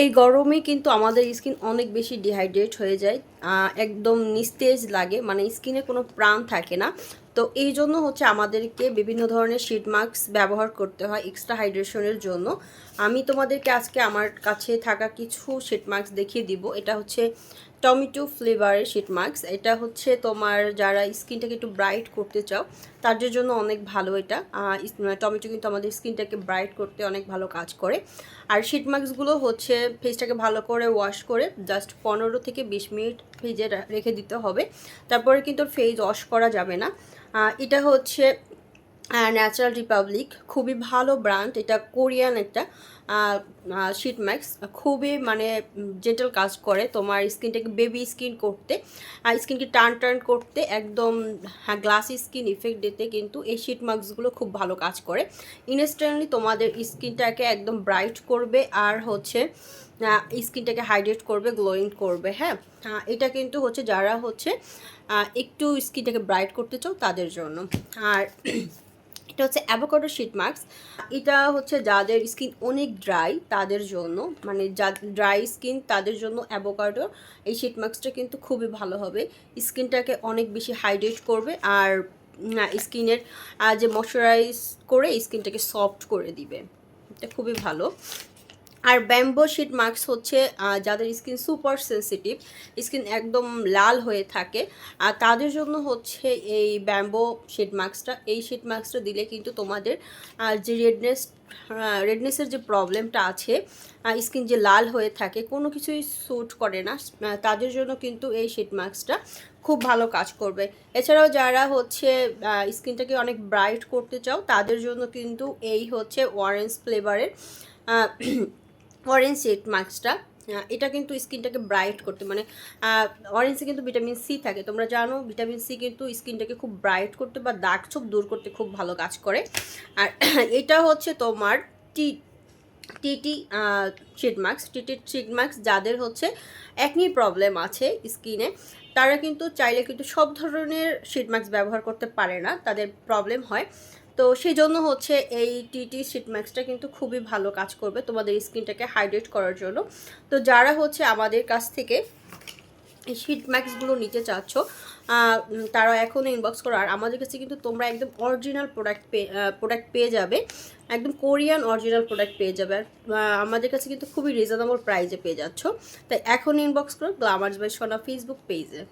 এই গরমে কিন্তু আমাদের স্কিন অনেক বেশি ডিহাইড্রেট হয়ে যায়, একদম নিস্তেজ লাগে, মানে স্কিনে কোনো প্রাণ থাকে না। তো এই জন্য হচ্ছে আমাদেরকে বিভিন্ন ধরনের শীট মাস্ক ব্যবহার করতে হয় এক্সট্রা হাইড্রেশনের জন্য। আমি তোমাদেরকে আজকে আমার কাছে থাকা কিছু শীট মাস্ক দেখিয়ে দিব। এটা হচ্ছে টমেটো ফ্লেভারের শীট মাস্ক। এটা হচ্ছে তোমার যারা স্কিনটাকে একটু ব্রাইট করতে চাও তাদের জন্য অনেক ভালো। এটা টমেটো কিন্তু আমাদের স্কিনটাকে ব্রাইট করতে অনেক ভালো কাজ করে। আর শীট মাস্কগুলো হচ্ছে ফেসটাকে ভালো করে ওয়াশ করে জাস্ট 15 থেকে 20 মিনিট ফ্রিজে রেখে দিতে হবে। তারপরে কিন্তু ফেস ওয়াশ করা যাবে না। এটা হচ্ছে ন্যাচারাল রিপাবলিক, খুবই ভালো ব্র্যান্ড। এটা কোরিয়ান একটা শীট মাস্ক, খুবই মানে জেন্টাল কাজ করে তোমার স্কিনটাকে বেবি স্কিন করতে, স্কিনকে টার্ন টার্ন করতে, একদম গ্লাসি স্কিন ইফেক্ট দিতে কিন্তু এই শীট মাস্কগুলো খুব ভালো কাজ করে। ইনস্ট্যান্টলি তোমাদের স্কিনটাকে একদম ব্রাইট করবে আর হচ্ছে স্কিনটাকে হাইড্রেট করবে, গ্লোয়িং করবে। হ্যাঁ, এটা কিন্তু হচ্ছে যারা হচ্ছে একটু স্কিনটাকে ব্রাইট করতে চাও তাদের জন্য। আর এটা হচ্ছে অ্যাভোকাডো শীট মাস্ক। এটা হচ্ছে যাদের স্কিন অনেক ড্রাই তাদের জন্য, মানে যা ড্রাই স্কিন তাদের জন্য অ্যাভোকাডো এই শীট মাস্কটা কিন্তু খুবই ভালো হবে। স্কিনটাকে অনেক বেশি হাইড্রেট করবে আর স্কিনের যে ময়শ্চারাইজ করে স্কিনটাকে সফট করে দিবে। এটা খুবই ভালো। আর ব্যাম্বো শীট মাস্ক হচ্ছে যাদের স্কিন সুপার সেন্সিটিভ, স্কিন একদম লাল হয়ে থাকে, আর তাদের জন্য হচ্ছে এই ব্যাম্বো শীট মাস্কটা। এই শীট মাস্কটা দিলে কিন্তু তোমাদের যে রেডনেসের যে প্রবলেমটা আছে, স্কিন যে লাল হয়ে থাকে, কোনো কিছুই স্যুট করে না, তাদের জন্য কিন্তু এই শীট মাস্কটা খুব ভালো কাজ করবে। এছাড়াও যারা হচ্ছে স্কিনটাকে অনেক ব্রাইট করতে চাও তাদের জন্য কিন্তু এই হচ্ছে অরেঞ্জ ফ্লেভারের অরেঞ্জ শীট মাস্কটা। এটা কিন্তু স্কিনটাকে ব্রাইট করতে, মানে অরেঞ্জে কিন্তু ভিটামিন সি থাকে, তোমরা জানো ভিটামিন সি কিন্তু স্কিনটাকে খুব ব্রাইট করতে বা দাগ ছোপ দূর করতে খুব ভালো কাজ করে। আর এটা হচ্ছে তোমার TT sheet mask. TT sheet mask যাদের হচ্ছে একনি প্রবলেম আছে স্কিনে, তারা কিন্তু চাইলে কিন্তু সব ধরনের শীট মাস্ক ব্যবহার করতে পারে না, তাদের প্রবলেম হয়। তো সেই জন্য হচ্ছে এই টিটি শীট মাস্কটা কিন্তু খুবই ভালো কাজ করবে তোমাদের স্কিনটাকে হাইড্রেট করার জন্য। তো যারা হচ্ছে আমাদের কাছ থেকে এই শীট মাস্কগুলো নিতে চাচ্ছ তারা এখনও ইনবক্স করো। আর আমাদের কাছে কিন্তু তোমরা একদম অরিজিনাল প্রোডাক্ট পেয়ে যাবে, একদম কোরিয়ান অরিজিনাল প্রোডাক্ট পেয়ে যাবে। আর আমাদের কাছে কিন্তু খুবই রিজনেবল প্রাইসে পেয়ে যাচ্ছ। তাই এখন ইনবক্স করো গ্ল্যামার্স বাই সোনা ফেসবুক পেজে।